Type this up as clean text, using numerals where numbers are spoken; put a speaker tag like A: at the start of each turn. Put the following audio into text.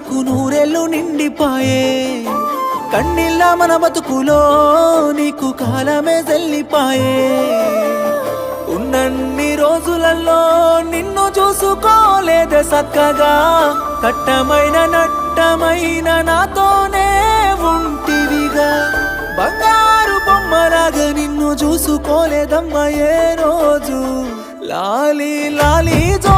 A: నీకు నూరెళ్ళు నిండిపాయే కన్నీళ్ళ మన బతుకులో నీకు కాలమే జల్లిపాయే ఉన్నన్ని రోజులలో నిన్ను చూసుకోలేదే సక్కగా కట్టమైన నట్టమైన నాతోనే ఉంటివిగా బంగారు బొమ్మలాగా నిన్ను చూసుకోలేదమ్మా ఏ రోజు లాలి లాలి జో